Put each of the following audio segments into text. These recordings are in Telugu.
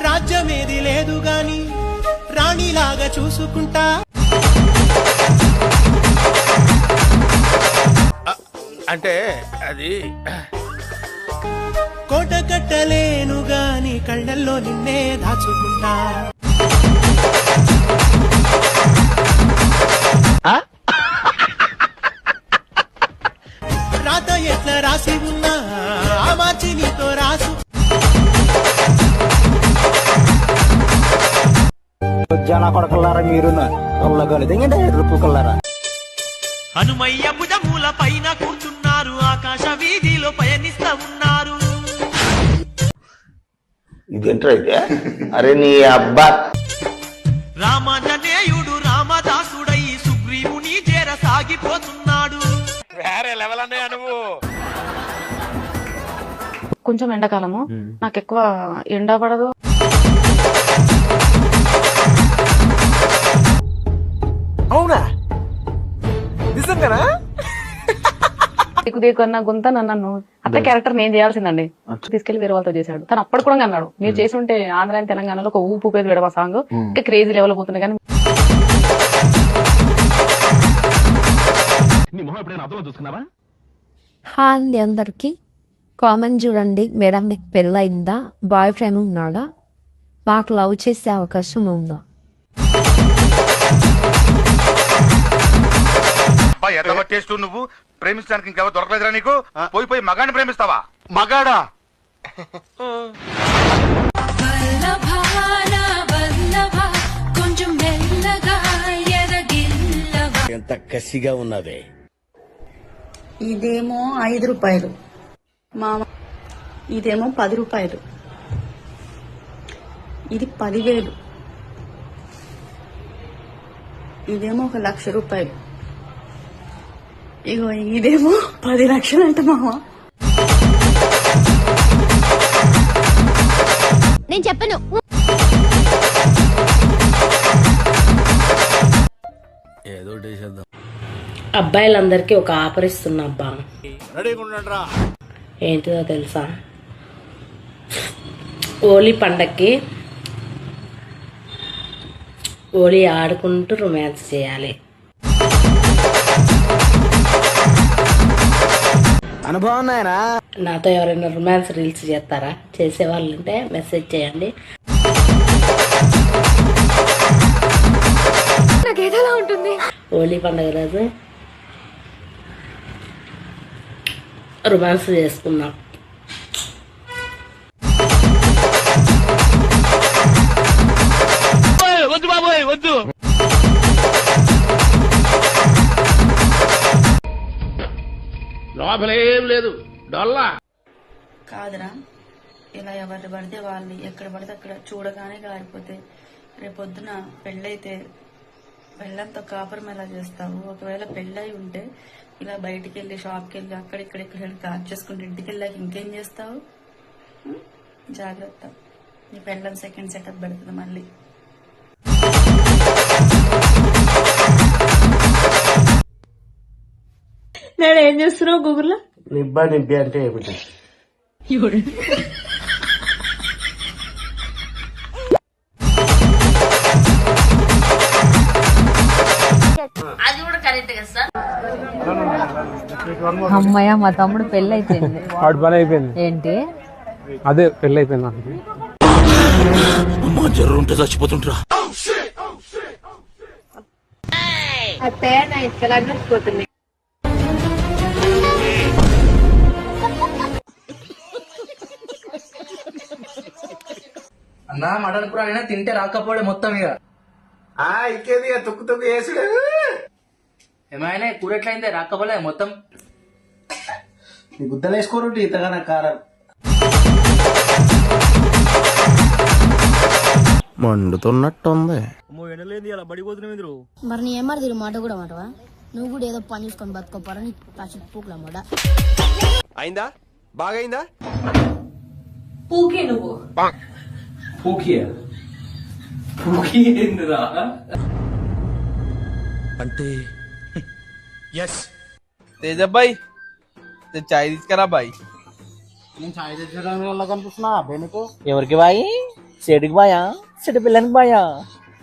రాజ్యమేది లేదు గాని రాణిలాగా చూసుకుంటా. అంటే అది కోట కట్టలేను గాని కళ్ళల్లో నిన్నే దాచుకుంటా. రాత ఎట్లా రాసి ఉన్నా ఆ మార్చి నీతో రాసు. జన కొడకల్లారా మీరు హనుమయ్య భుజమూల పైన కూర్చున్నారు, ఆకాశ వీధిలో పయనిస్తా ఉన్నారు. ఇదేంట్రా ఇదే? అరే నీ అబ్బా. రామాంజనేయుడు రామదాసుడై సుగ్రీవుని చేర సాగిపోతున్నాడు. వేరే లెవెల్ అన్నయ్య నువ్వు. కొంచెం ఎండాకాలము నాకు ఎక్కువ ఎండ పడదు. అవునా నిజంగానా? దిక్కు అన్న గుంత నన్ను అట్లా క్యారెక్టర్ నేను చేయాల్సిందండి. తీసుకెళ్లి వేరే వాళ్ళతో చేశాడు. తను అప్పుడు కూడా అన్నాడు, మీరు చేసి ఉంటే ఆంధ్ర తెలంగాణలో ఒక ఊపు పేరు విడవ సాంగ్ ఇంకా క్రేజీ లెవెల్ పోతుంది. కానీ హాయ్ అండి అందరికి. కామెంట్ చూడండి, మేడం మీకు పెళ్ళయిందా, బాయ్ ఫ్రెండ్ ఉన్నాడా, మాకు లవ్ చేసే అవకాశం ఉందా? నువ్వు ప్రేమించడానికి ఇంకెవరు దొరకలేదురా నీకు? పోయి పోయి మగాడిని ప్రేమిస్తావా? మగాడా? ఎంత కసిగా ఉన్నవే. ఇదేమో 5 రూపాయలు మామ, ఇదేమో 10 రూపాయలు, ఇది 10,000, ఇదేమో 1,00,000 రూపాయలు, ఇగో ఇదేమో 10 లక్షలు అంట మామ. నేను చెప్పను. అబ్బాయిలందరికీ ఒక ఆఫర్ ఇస్తున్నా అబ్బా. ఏంటిదో తెలుసా? హోలీ పండక్కి హోలీ ఆడుకుంటూ రొమాన్స్ చేయాలి. అనుభవం నాయనా. నాతో ఎవరైనా రొమాన్స్ రీల్స్ చేస్తారా? చేసే వాళ్ళు ఉంటే మెసేజ్ చేయండి. హోలీ పండుగ రోజు రొమాన్స్ చేసుకున్నాం. వద్దు బాబోయ్ వద్దు. లోపలేం లేదు డొల్లా. కాదురా, ఇలా ఎవరిని పడితే వాళ్ళని ఎక్కడ పడితే అక్కడ చూడగానే కారిపోతే రేపొద్దున పెళ్ళైతే పెళ్ళంతో కాపురం ఎలా చేస్తావు? ఒకవేళ పెళ్ళై ఉంటే ఇలా బయటికి వెళ్ళి షాప్కి వెళ్ళి అక్కడిక్కడిక్కడ కార్ చేసుకుంటే ఇంటికి వెళ్ళాక ఇంకేం చేస్తావు? జాగ్రత్త, నీ పెళ్ళం సెకండ్ సెటప్ పెడుతుంది మళ్ళీ. నేను ఏం చేస్తున్నావు గూగుల్లో? నిబ్బా నిబ్బి అంటే ఏమిటి? అది కూడా కరెక్ట్ కదా సార్. అమ్మయ్య, మా తమ్ముడు పెళ్లి అయిపోయింది. పని అయిపోయింది. ఏంటి? అదే పెళ్లి అయిపోయింది. జర్రు ఉంటే చచ్చిపోతుంటరా. అత్తయ్య నా ఇసుకలాడిపోతుంది. అన్నా మటన్ కూర అయినా తింటే రాకపోవడే మొత్తం. ఇక ఇంకేది తొక్కు తొక్కు వేసుడు. ఏమైనా కూర ఎట్లయిందే రాకపోలే మొత్తం. నీ గుద్దలు వేసుకోరు ఇంతగానో కారం. మండుతున్నట్టుంది. మరి నీ ఏమారు తిరుగు మాట కూడా మాటవా? నువ్వు కూడా ఏదో పని చూసుకొని బతుకోపోరని పూకులమ్మడా. అయిందా? బాగైందా? పూకే నువ్వు అంటే తేజబ్బాయి చాయ్ తీసుకురా బాయ్. నేను చాయ్ తెచ్చడానికి వల్ల కనిపిస్తున్నా అబ్బాయి నీకు. ఎవరికి బాయ్? చెడుకు బాయా చెడు పిల్లని బాయా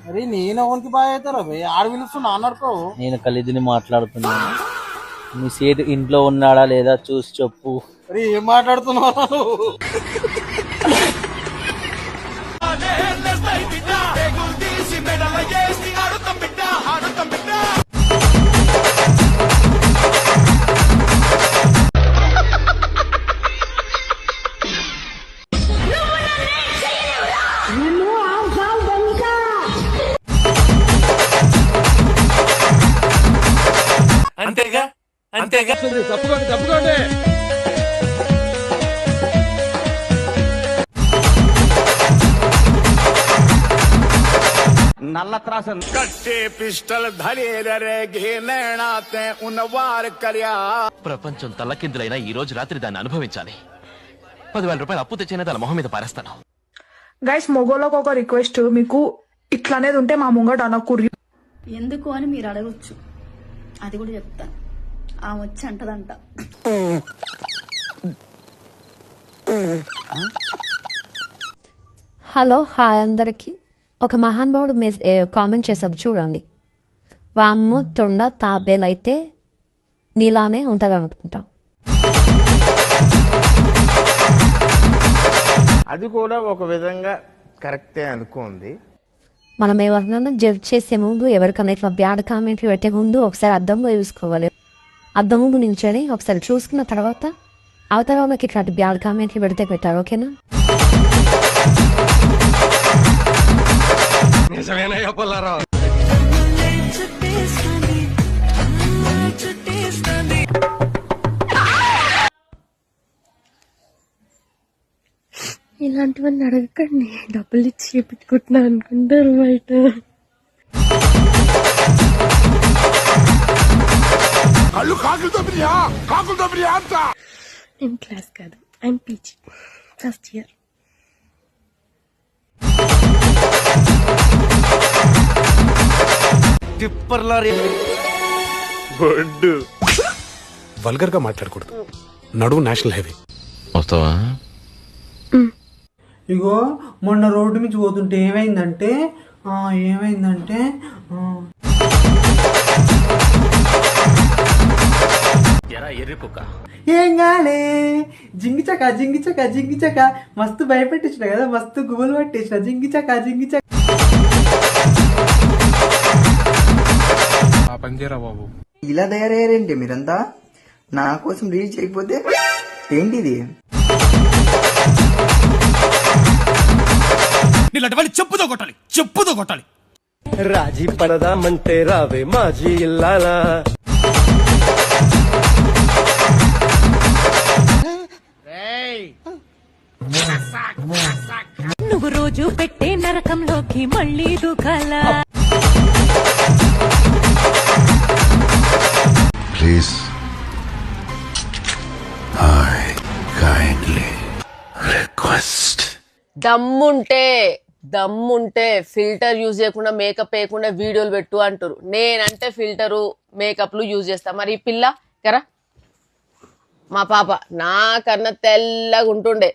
అరే నేను ఎవరికి బాగా అవుతారా ఆడు పిలుస్తున్నా అన్నాడుకో. నేను కలిదిని మాట్లాడుతున్నాను. మీ సేటు ఇంట్లో ఉన్నాడా లేదా చూసి చెప్పు. అరే ఏం మాట్లాడుతున్నావు? అంతేగా అంతేగా తప్పుకోండి. నల్ల త్రాస ప్రపంచం తల్లకిందులైనా ఈ రోజు రాత్రి దాన్ని అనుభవించాలి. 10,000 రూపాయలు అప్పు తెచ్చినా దాని మొహం మీద పారేస్తాను. గైస్ మొగోళ్ళకి ఒక రిక్వెస్ట్, మీకు ఇట్లనేది ఉంటే మా ముంగట అనకూరి. ఎందుకు అని మీరు అడగొచ్చు, అది కూడా చెప్తా. ఆమె వచ్చి అంటదంట. హలో హాయ్ అందరికి. ఒక మహానుభావుడు కామెంట్ చేశారు చూడండి. వామ్ము తొండ తాబేలైతే నీలానే ఉంటుంది అనుకుంటా. అది కూడా ఒక విధంగా కరెక్టే అనుకోండి. మనం ఎవరినైనా జడ్జ్ చేసే ముందు, ఎవరికైనా ఇట్లా బ్యాడ్ కామెంట్లు పెట్టే ముందు ఒకసారి అద్దంలో చూసుకోవాలి. అద్దం ముందు నిల్చొని ఒకసారి చూసుకున్న తర్వాత అవతల వాళ్ళకి ఇట్లాంటి బ్యాడ్ కామెంట్లు పెడితే పెట్టారు. ఓకేనా? ఇలాంటివన్నీ అడగకండి, డబ్బులు ఇచ్చి చేపించుకుంటున్నా అనుకుంటారు బయట. నేను క్లాస్ కాదు, I'm PG first year. Vulgar గా మాట్లాడకూడదు. నడువు నేషనల్ హైవే. వస్తావా? ఇగో మొన్న రోడ్డు నుంచి పోతుంటే ఏమైందంటే ఏం కాలే, జింగిచక మస్తు భయపెట్టించిన కదా, మస్తు గుబులు పట్టేసిన. జింగిచక పంజేరా బాబు. ఇలా తయారయ్యారేంటి మీరంతా? నా కోసం రీచ్ అయిపోతే ఏంటిది? చెప్పుతో కొట్టాలి. రాజీ పడదామంటే రావే మాజీ ఇల్లాలా. నువ్వు రోజు పెట్టే నరకంలోకి మళ్ళీ దూకాలా. Please I kindly request. దమ్ముంటే ఫిల్టర్ యూజ్ చేయకుండా, మేకప్ వేయకుండా వీడియోలు పెట్టు అంటారు. నేనంటే ఫిల్టరు మేకప్లు యూజ్ చేస్తా. మరి ఈ పిల్ల కరా మా పాప నాకన్నా తెల్లగా ఉంటుండే.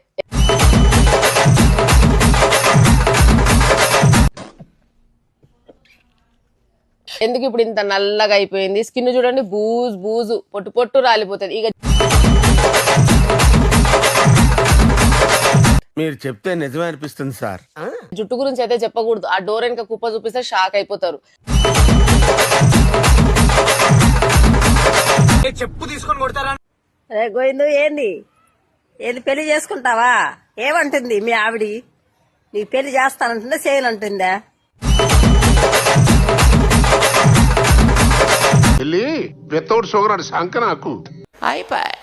ఎందుకు ఇప్పుడు ఇంత నల్లగా అయిపోయింది? స్కిన్ చూడండి, బూజు పొట్టు రాలిపోతుంది. ఇక మీరు చెప్తే నిజమే అనిపిస్తుంది సార్. జుట్టు గురించి అయితే చెప్పకూడదు. ఆ డోర్ వెనక కుప్ప చూపిస్తే షాక్ అయిపోతారు. చెప్పు తీసుకొని కొడతారా? గోయిందు ఏంది పెళ్లి చేసుకుంటావా? ఏమంటుంది మీ ఆవిడి? నీ పెళ్లి చేస్తానంటుందా చేయనంటుందా? వితౌట్ షుగర్ అని శంక నాకు. అయిపోయి